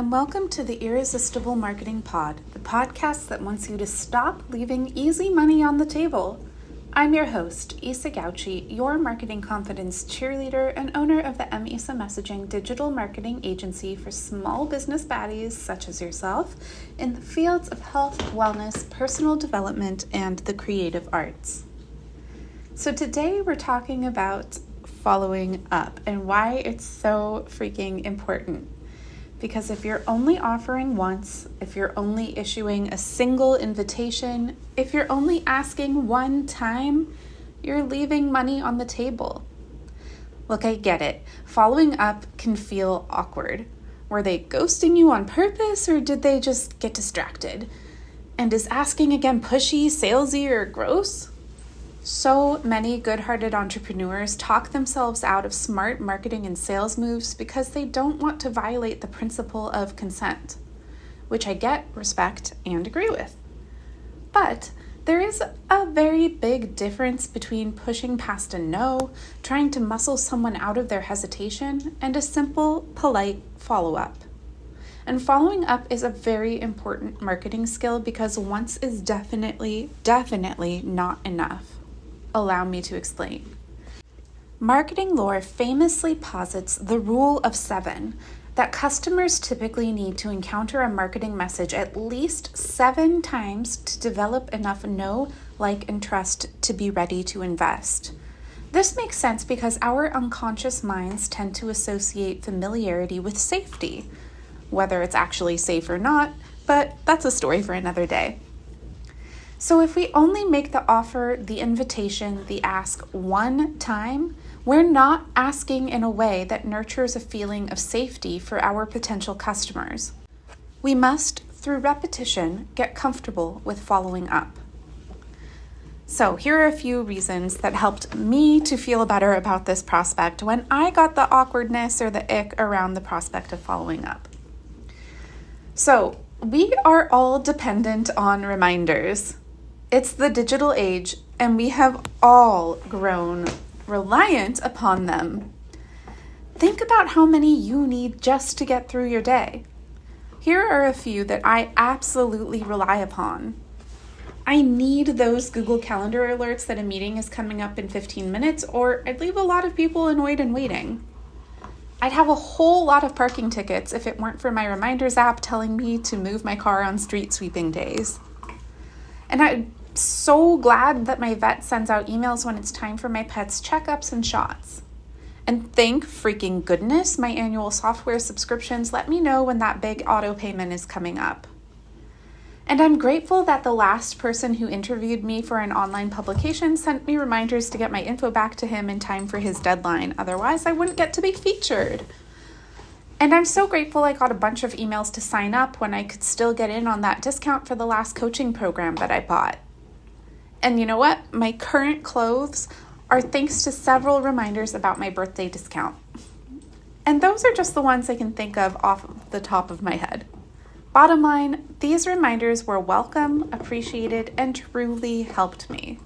and welcome to the Irresistible Marketing Pod, the podcast that wants you to stop leaving easy money on the table. I'm your host, Isa Gauchi, your marketing confidence cheerleader and owner of the MISA Messaging digital marketing agency for small business baddies such as yourself in the fields of health, wellness, personal development, and the creative arts. So today we're talking about following up and why it's so freaking important. Because if you're only offering once, if you're only issuing a single invitation, if you're only asking one time, you're leaving money on the table. Look, I get it. Following up can feel awkward. Were they ghosting you on purpose or did they just get distracted? And is asking again pushy, salesy, or gross? So many good-hearted entrepreneurs talk themselves out of smart marketing and sales moves because they don't want to violate the principle of consent, which I get, respect, and agree with. But there is a very big difference between pushing past a no, trying to muscle someone out of their hesitation, and a simple, polite follow-up. And following up is a very important marketing skill because once is definitely not enough. Allow me to explain. Marketing lore famously posits the rule of 7, that customers typically need to encounter a marketing message at least 7 times to develop enough know, like, and trust to be ready to invest. This makes sense because our unconscious minds tend to associate familiarity with safety, whether it's actually safe or not, but that's a story for another day. So if we only make the offer, the invitation, the ask one time, we're not asking in a way that nurtures a feeling of safety for our potential customers. We must, through repetition, get comfortable with following up. So here are a few reasons that helped me to feel better about this prospect when I got the awkwardness or the ick around the prospect of following up. So we are all dependent on reminders. It's the digital age, and we have all grown reliant upon them. Think about how many you need just to get through your day. Here are a few that I absolutely rely upon. I need those Google Calendar alerts that a meeting is coming up in 15 minutes, or I'd leave a lot of people annoyed and waiting. I'd have a whole lot of parking tickets if it weren't for my reminders app telling me to move my car on street sweeping days. And I'm so glad that my vet sends out emails when it's time for my pet's checkups and shots. And thank freaking goodness my annual software subscriptions let me know when that big auto payment is coming up. And I'm grateful that the last person who interviewed me for an online publication sent me reminders to get my info back to him in time for his deadline. Otherwise, I wouldn't get to be featured. And I'm so grateful I got a bunch of emails to sign up when I could still get in on that discount for the last coaching program that I bought. And you know what? My current clothes are thanks to several reminders about my birthday discount. And those are just the ones I can think of off the top of my head. Bottom line, these reminders were welcome, appreciated, and truly helped me.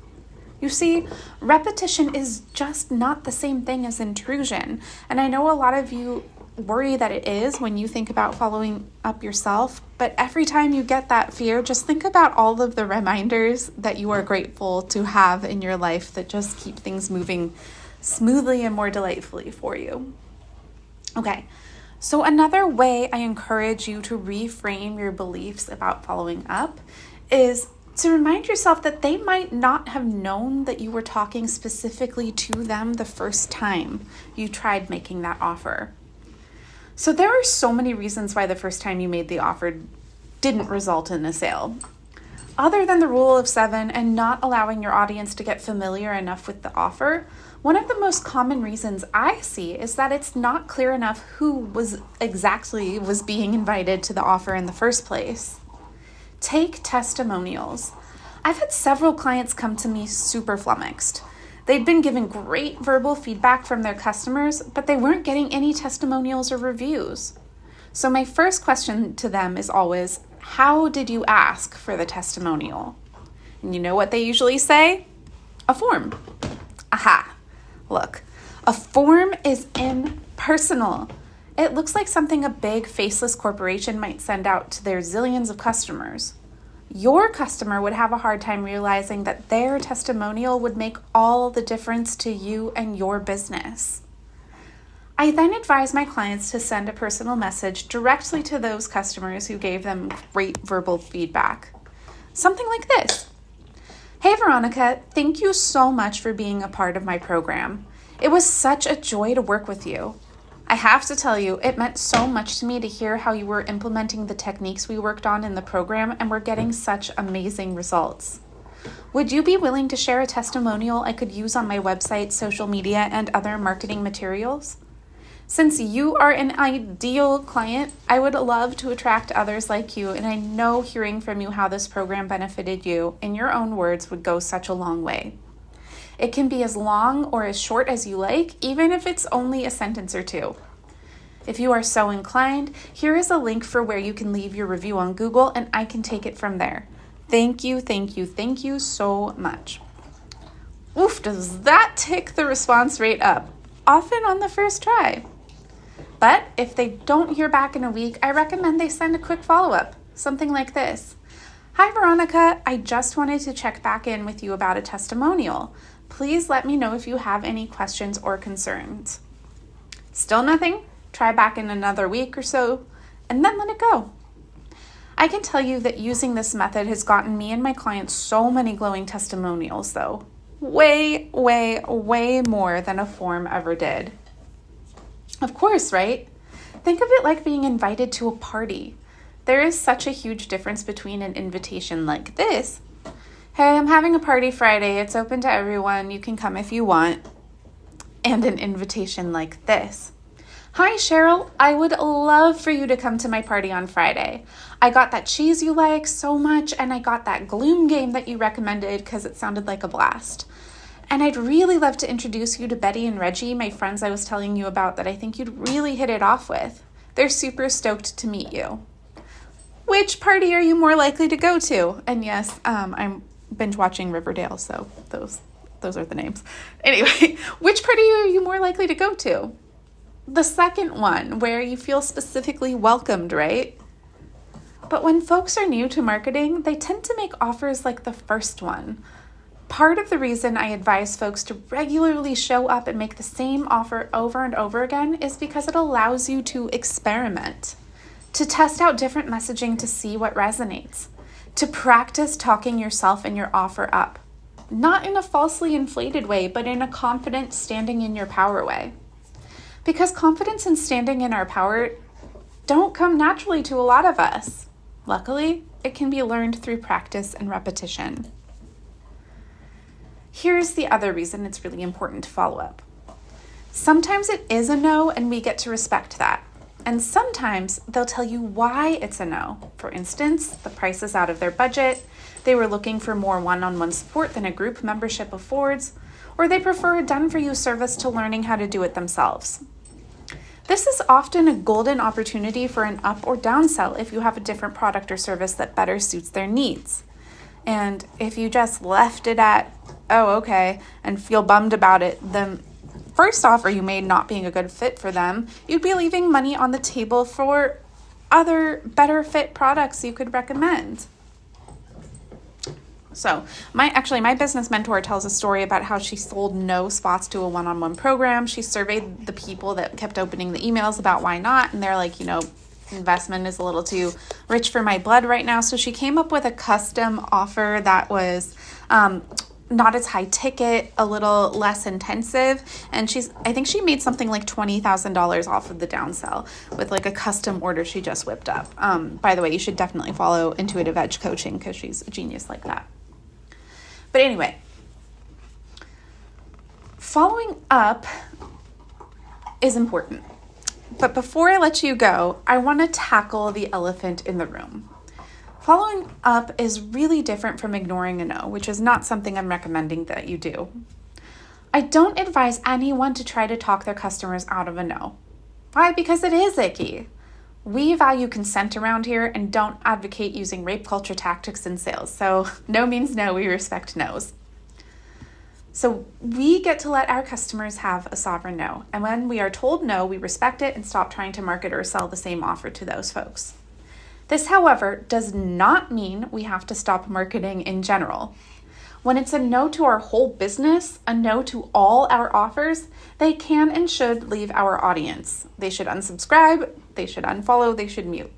You see, repetition is just not the same thing as intrusion. And I know a lot of you worry that it is when you think about following up yourself, but every time you get that fear, just think about all of the reminders that you are grateful to have in your life that just keep things moving smoothly and more delightfully for you. Okay, so another way I encourage you to reframe your beliefs about following up is to remind yourself that they might not have known that you were talking specifically to them the first time you tried making that offer. So there are so many reasons why the first time you made the offer didn't result in a sale. Other than the rule of 7 and not allowing your audience to get familiar enough with the offer, one of the most common reasons I see is that it's not clear enough who was being invited to the offer in the first place. Take testimonials. I've had several clients come to me super flummoxed. They'd been given great verbal feedback from their customers, but they weren't getting any testimonials or reviews. So my first question to them is always, how did you ask for the testimonial? And you know what they usually say? A form. Aha. Look, a form is impersonal. It looks like something a big, faceless corporation might send out to their zillions of customers. Your customer would have a hard time realizing that their testimonial would make all the difference to you and your business. I then advise my clients to send a personal message directly to those customers who gave them great verbal feedback. Something like this. Hey Veronica, thank you so much for being a part of my program. It was such a joy to work with you. I have to tell you, it meant so much to me to hear how you were implementing the techniques we worked on in the program and were getting such amazing results. Would you be willing to share a testimonial I could use on my website, social media, and other marketing materials? Since you are an ideal client, I would love to attract others like you, and I know hearing from you how this program benefited you, in your own words, would go such a long way. It can be as long or as short as you like, even if it's only a sentence or two. If you are so inclined, here is a link for where you can leave your review on Google, and I can take it from there. Thank you, thank you, thank you so much. Oof, does that tick the response rate up? Often on the first try. But if they don't hear back in a week, I recommend they send a quick follow-up, something like this. Hi, Veronica. I just wanted to check back in with you about a testimonial. Please let me know if you have any questions or concerns. Still nothing? Try back in another week or so, and then let it go. I can tell you that using this method has gotten me and my clients so many glowing testimonials, though. Way, way, way more than a form ever did. Of course, right? Think of it like being invited to a party. There is such a huge difference between an invitation like this. Hey, I'm having a party Friday. It's open to everyone. You can come if you want. And an invitation like this. Hi, Cheryl. I would love for you to come to my party on Friday. I got that cheese you like so much, and I got that gloom game that you recommended because it sounded like a blast. And I'd really love to introduce you to Betty and Reggie, my friends I was telling you about that I think you'd really hit it off with. They're super stoked to meet you. Which party are you more likely to go to? And yes, I'm binge watching Riverdale, so those are the names. Anyway, which party are you more likely to go to? The second one, where you feel specifically welcomed, right? But when folks are new to marketing, they tend to make offers like the first one. Part of the reason I advise folks to regularly show up and make the same offer over and over again is because it allows you to experiment, to test out different messaging to see what resonates, to practice talking yourself and your offer up, not in a falsely inflated way, but in a confident standing in your power way. Because confidence and standing in our power don't come naturally to a lot of us. Luckily, it can be learned through practice and repetition. Here's the other reason it's really important to follow up. Sometimes it is a no, and we get to respect that. And sometimes they'll tell you why it's a no. For instance, the price is out of their budget, they were looking for more one-on-one support than a group membership affords, or they prefer a done-for-you service to learning how to do it themselves. This is often a golden opportunity for an up or downsell if you have a different product or service that better suits their needs. And if you just left it at, oh, okay, and feel bummed about it, then first offer you made not being a good fit for them, you'd be leaving money on the table for other better fit products you could recommend. So my business mentor tells a story about how she sold no spots to a one-on-one program. She surveyed the people that kept opening the emails about why not, and they're like, investment is a little too rich for my blood right now. So she came up with a custom offer that was not as high ticket, a little less intensive. And I think she made something like $20,000 off of the downsell with like a custom order she just whipped up. By the way, you should definitely follow Intuitive Edge Coaching because she's a genius like that. But anyway, following up is important. But before I let you go, I want to tackle the elephant in the room. Following up is really different from ignoring a no, which is not something I'm recommending that you do. I don't advise anyone to try to talk their customers out of a no. Why? Because it is icky. We value consent around here and don't advocate using rape culture tactics in sales. So no means no, we respect no's. So we get to let our customers have a sovereign no. And when we are told no, we respect it and stop trying to market or sell the same offer to those folks. This, however, does not mean we have to stop marketing in general. When it's a no to our whole business, a no to all our offers, they can and should leave our audience. They should unsubscribe, they should unfollow, they should mute.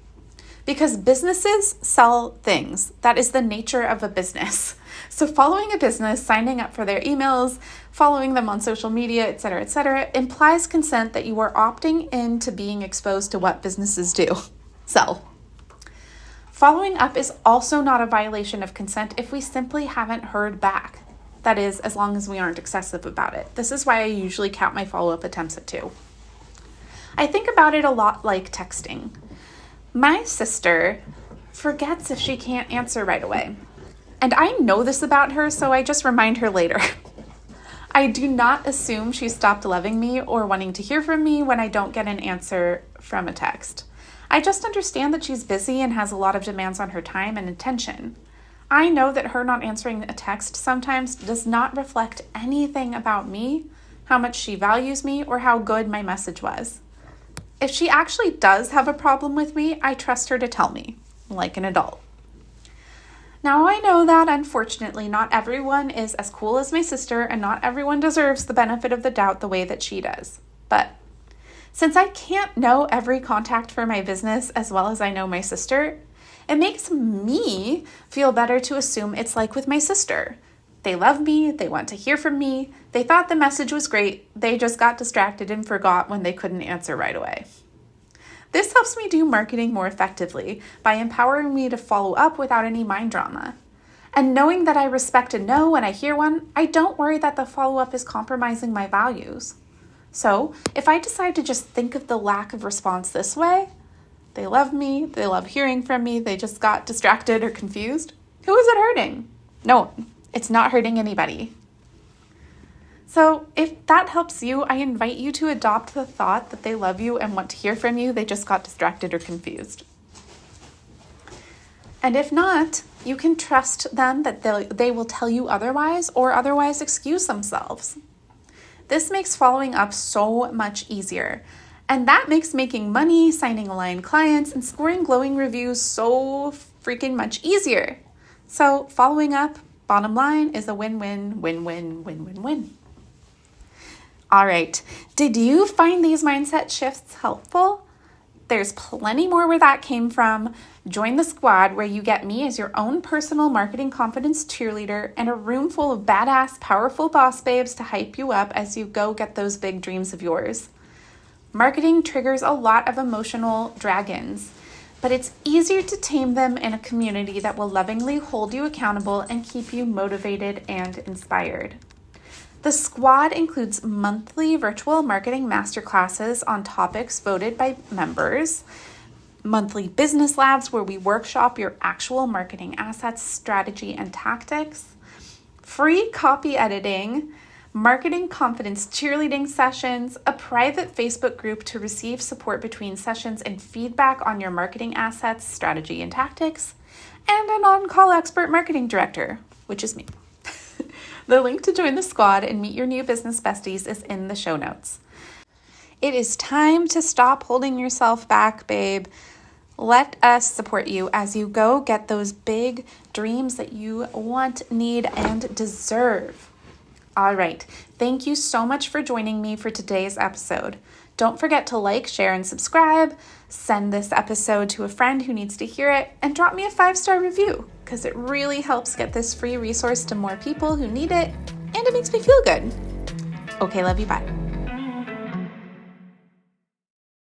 Because businesses sell things. That is the nature of a business. So following a business, signing up for their emails, following them on social media, etc., implies consent that you are opting into being exposed to what businesses do. Sell. Following up is also not a violation of consent if we simply haven't heard back. That is, as long as we aren't excessive about it. This is why I usually count my follow-up attempts at 2. I think about it a lot like texting. My sister forgets if she can't answer right away. And I know this about her, so I just remind her later. I do not assume she stopped loving me or wanting to hear from me when I don't get an answer from a text. I just understand that she's busy and has a lot of demands on her time and attention. I know that her not answering a text sometimes does not reflect anything about me, how much she values me, or how good my message was. If she actually does have a problem with me, I trust her to tell me, like an adult. Now, I know that, unfortunately, not everyone is as cool as my sister, and not everyone deserves the benefit of the doubt the way that she does. But since I can't know every contact for my business as well as I know my sister, it makes me feel better to assume it's like with my sister. They love me, they want to hear from me, they thought the message was great, they just got distracted and forgot when they couldn't answer right away. This helps me do marketing more effectively by empowering me to follow up without any mind drama. And knowing that I respect a no when I hear one, I don't worry that the follow-up is compromising my values. So if I decide to just think of the lack of response this way, they love me, they love hearing from me, they just got distracted or confused, who is it hurting? No, it's not hurting anybody. So if that helps you, I invite you to adopt the thought that they love you and want to hear from you, they just got distracted or confused. And if not, you can trust them that they will tell you otherwise or otherwise excuse themselves. This makes following up so much easier. And that makes making money, signing aligned clients, and scoring glowing reviews so freaking much easier. So following up, bottom line, is a win-win, win-win, win-win-win. All right, did you find these mindset shifts helpful? There's plenty more where that came from. Join the squad where you get me as your own personal marketing confidence cheerleader and a room full of badass, powerful boss babes to hype you up as you go get those big dreams of yours. Marketing triggers a lot of emotional dragons, but it's easier to tame them in a community that will lovingly hold you accountable and keep you motivated and inspired. The squad includes monthly virtual marketing masterclasses on topics voted by members, monthly business labs where we workshop your actual marketing assets, strategy, and tactics, free copy editing, marketing confidence cheerleading sessions, a private Facebook group to receive support between sessions and feedback on your marketing assets, strategy, and tactics, and an on-call expert marketing director, which is me. The link to join the squad and meet your new business besties is in the show notes. It is time to stop holding yourself back, babe. Let us support you as you go get those big dreams that you want, need, and deserve. All right. Thank you so much for joining me for today's episode. Don't forget to like, share, and subscribe. Send this episode to a friend who needs to hear it, and drop me a 5-star review because it really helps get this free resource to more people who need it, and it makes me feel good. Okay, love you, bye.